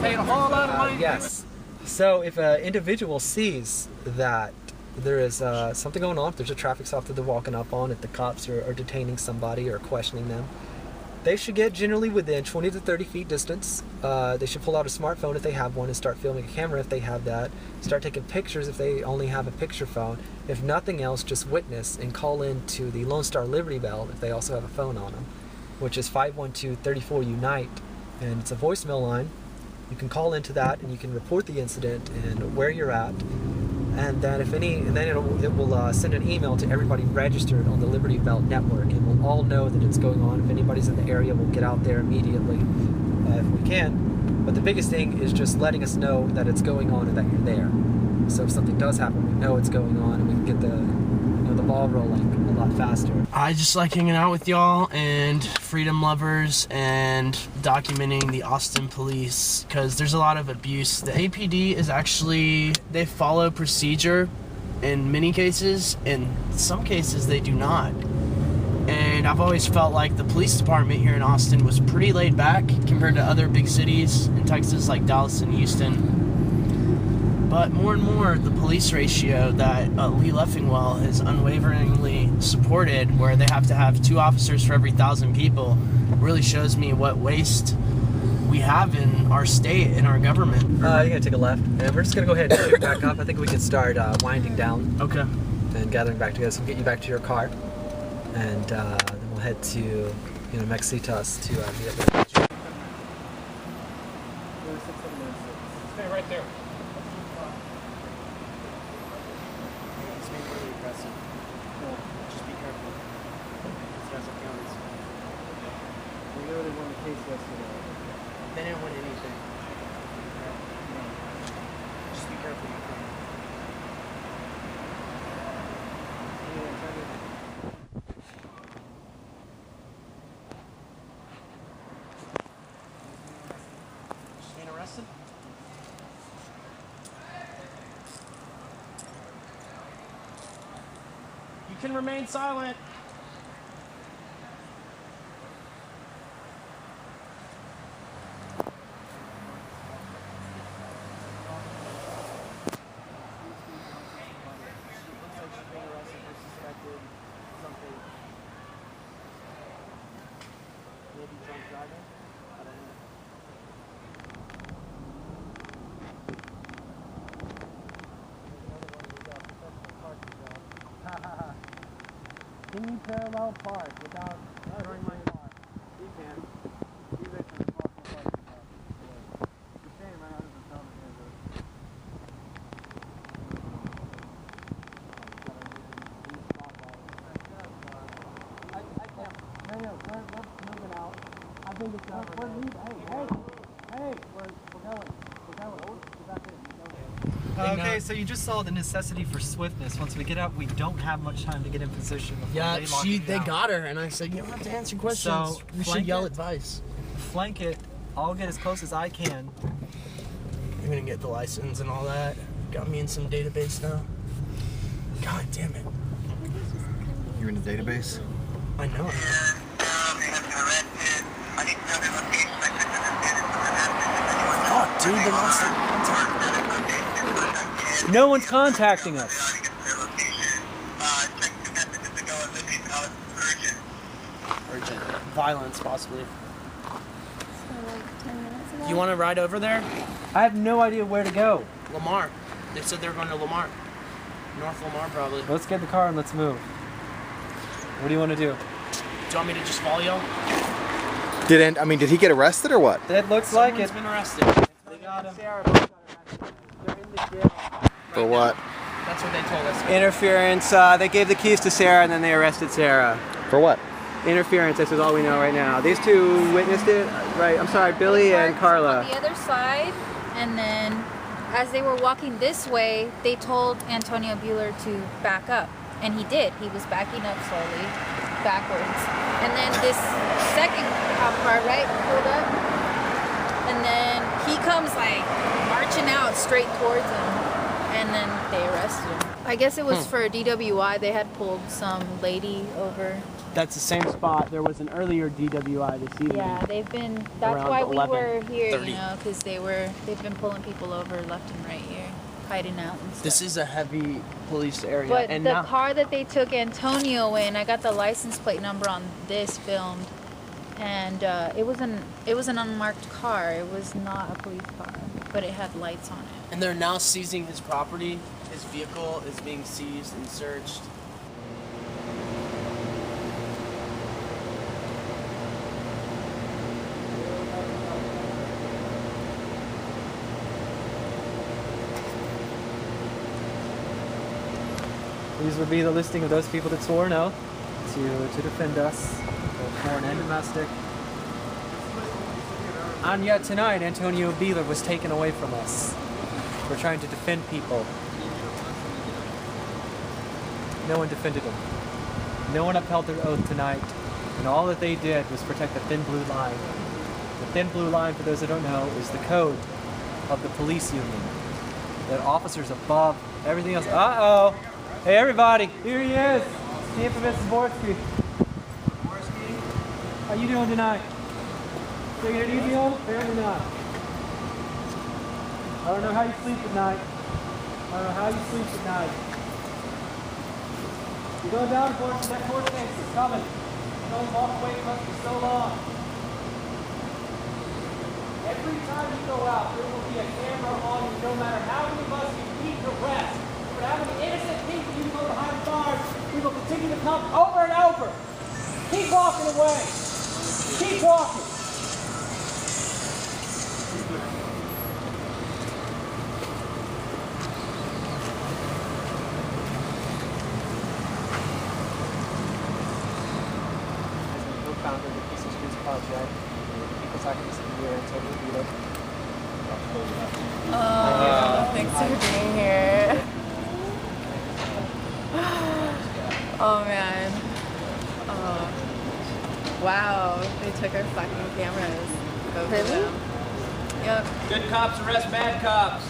paid a whole lot of money. Yes. So if an individual sees that there is something going on, if there's a traffic stop that they're walking up on, if the cops are detaining somebody or questioning them, they should get generally within 20 to 30 feet distance. They should pull out a smartphone if they have one and start filming a camera if they have that. Start taking pictures if they only have a picture phone. If nothing else, just witness and call in to the Lone Star Liberty Bell if they also have a phone on them, which is 512-34-UNITE, and it's a voicemail line. You can call into that and you can report the incident and where you're at. And then it will send an email to everybody registered on the Liberty Bell network, and we'll all know that it's going on. If anybody's in the area, we'll get out there immediately if we can. But the biggest thing is just letting us know that it's going on and that you're there. So if something does happen, we know it's going on, and we can get the ball rolling a lot faster. I just like hanging out with y'all and freedom lovers and documenting the Austin police, because there's a lot of abuse. The APD is actually, they follow procedure in many cases. In some cases they do not. And I've always felt like the police department here in Austin was pretty laid back compared to other big cities in Texas like Dallas and Houston. But more and more, the police ratio that Lee Leffingwell has unwaveringly supported, where they have to have 2 officers for every 1,000 people, really shows me what waste we have in our state, in our government. You're gonna take a left, and we're just gonna go ahead and pick back up. I think we can start winding down. Okay. And gathering back together, so we'll get you back to your car, and then we'll head to Mexitas to meet up with you. Stay right there. Just be careful. These guys are counties. We literally won the case yesterday. They didn't win anything. Just be careful. Just being arrested? You can remain silent. Maybe drunk driving? I don't know. Can you parallel park without throwing my car? You can. You guys can park my car. You're staying right under the thumb here, I can't. No, let's move it out. I think it's over. Hey, we're going. We're going. Get back in. Okay, so you just saw the necessity for swiftness. Once we get out, we don't have much time to get in position before they lock it they down. got her, and I said, you don't have to answer questions. So, we should flank yell it. advice. Flank it. I'll get as close as I can. I'm gonna get the license and all that. Got me in some database now. God damn it. You're in the database? I know. Oh, dude, they lost their contact. No one's contacting us. Urgent. Violence, possibly. So like 10 minutes ago. You want to ride over there? I have no idea where to go. Lamar. They said they were going to Lamar. North Lamar, probably. Let's get in the car and let's move. What do you want to do? Do you want me to just follow you? Did he get arrested or what? It looks like it. Someone's been arrested. They got him. For what? That's what they told us. Interference. They gave the keys to Sarah and then they arrested Sarah. For what? Interference. This is all we know right now. These two witnessed it, right? I'm sorry, Billy and Carla. On the other side, and then as they were walking this way, they told Antonio Bueller to back up, and he did. He was backing up slowly, backwards, and then this second cop car, right, pulled up, and then he comes like marching out straight towards him, and then they arrested him. I guess it was for DWI. They had pulled some lady over That's the same spot. There was an earlier DWI this evening. Yeah, they've been. That's Around why we 11, were here, 30. you know, because they've been pulling people over left and right here, hiding out and stuff. This is a heavy police area. But and the now, car that they took Antonio in, I got the license plate number on this filmed, and it was an unmarked car. It was not a police car, but it had lights on it. and they're now seizing his property. His vehicle is being seized and searched. These would be the listing of those people that swore an oath to defend us, both foreign and domestic. And yet tonight, Antonio Beeler was taken away from us. We're trying to defend people. No one defended him. No one upheld their oath tonight. And all that they did was protect the thin blue line. The thin blue line, for those that don't know, is the code of the police union. That officers above everything else. Uh-oh! Hey everybody, here he is. The infamous Zaborski. How you doing tonight? Taking it easy on? Apparently not. I don't know how you sleep at night. I don't know how you sleep at night. You're going down for that court case is coming. Don't walk away from us for so long. Every time you go out, there will be a camera on you, no matter how many of us you beat the rest. But how many innocent people you go behind bars, we will continue to come over and over. Keep walking away. Keep walking. Co-founder of the Peace and Streets Project, People's Activist of the Year, Antonio Beeler. Thanks for being here. Oh man. Wow, they took our fucking cameras. Really? Yep. Good cops arrest bad cops.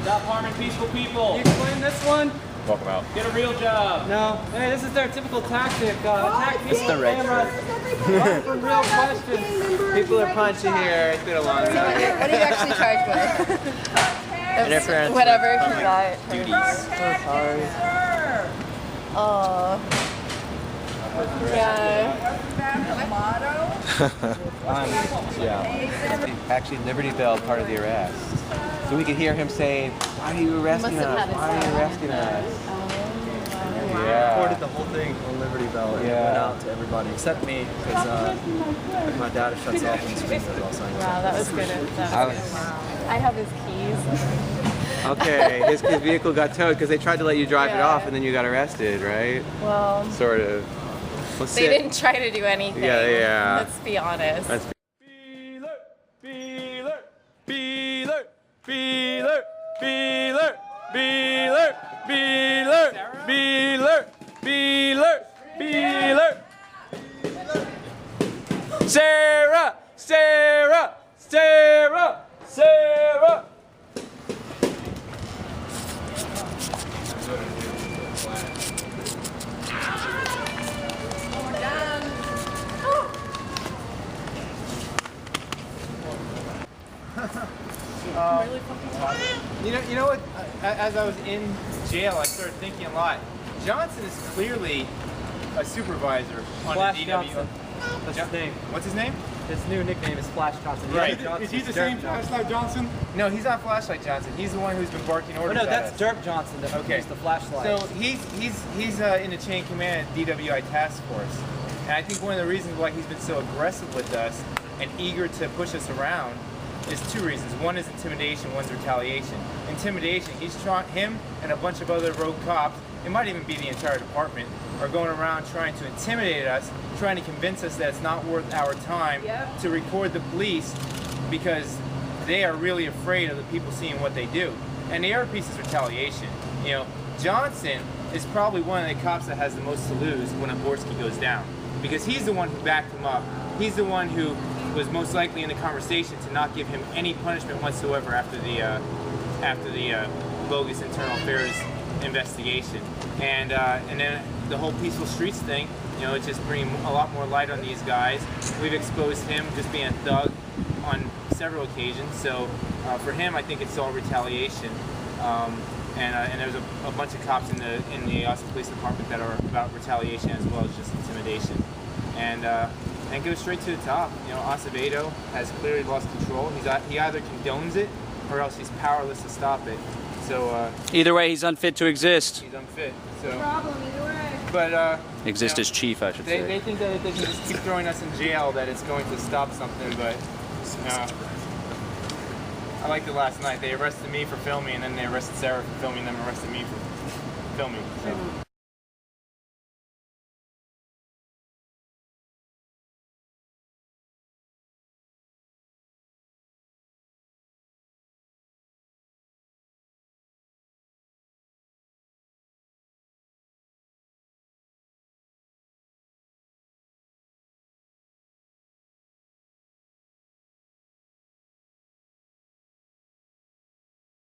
Stop harming peaceful people. You explain this one? Walk them out. Get a real job. No. Hey, this is their typical tactic. Attack people with cameras. Run from real questions. People are punchy here. It's been a long time. What are you actually charged with? Interference Whatever, with because I public duties. So sorry. Oh. Yeah. Actually, Liberty Bell part of the arrest. So we could hear him saying, "Why are you arresting Must have us? had it Why are you set. arresting us?" I Yeah. recorded the whole thing on Liberty Bell and it Yeah. went out to everybody except me because my data shuts off when the screen goes off. Wow, that was good. I was- I have his keys. Okay, his vehicle got towed because they tried to let you drive it Yeah. off and then you got arrested, right? Well, Sort of. Let's they didn't try to do anything. Yeah, yeah. Let's be honest. Let's Sarah! Sarah! Sarah! Sarah! You know what? As I was in jail, I started thinking a lot. Johnson is clearly a supervisor on Flash the DW. Johnson. That's his name. What's his name? His new nickname is Flash Johnson. Right. Johnson. Is he the Dirk same Johnson. Flashlight Johnson? No, he's not Flashlight Johnson. He's the one who's been barking Oh, orders no, at that's us. Dirk Johnson that Okay. used the flashlight. So he's in the chain command at DWI Task Force, and I think one of the reasons why he's been so aggressive with us and eager to push us around is two reasons. One is intimidation, one's retaliation. Intimidation, him and a bunch of other rogue cops, it might even be the entire department, are going around trying to intimidate us, trying to convince us that it's not worth our time to record the police because they are really afraid of the people seeing what they do. And the other piece is retaliation. You know, Johnson is probably one of the cops that has the most to lose when Zaborski goes down because he's the one who backed him up. He's the one who was most likely in the conversation to not give him any punishment whatsoever after the bogus internal affairs investigation. And then the whole Peaceful Streets thing, you know, it's just bringing a lot more light on these guys. We've exposed him just being a thug on several occasions. So for him, I think it's all retaliation. And there's a bunch of cops in the Austin Police Department that are about retaliation as well as just intimidation. And go straight to the top. You know, Acevedo has clearly lost control. He either condones it or else he's powerless to stop it. So Either way, he's unfit to exist. he's unfit. So, Problem either way. but Exist you know, as chief, I should they say. think that if they can just keep throwing us in jail, that it's going to stop something. But I liked it last night. They arrested me for filming, and then they arrested Sarah for filming, and then arrested me for filming. So.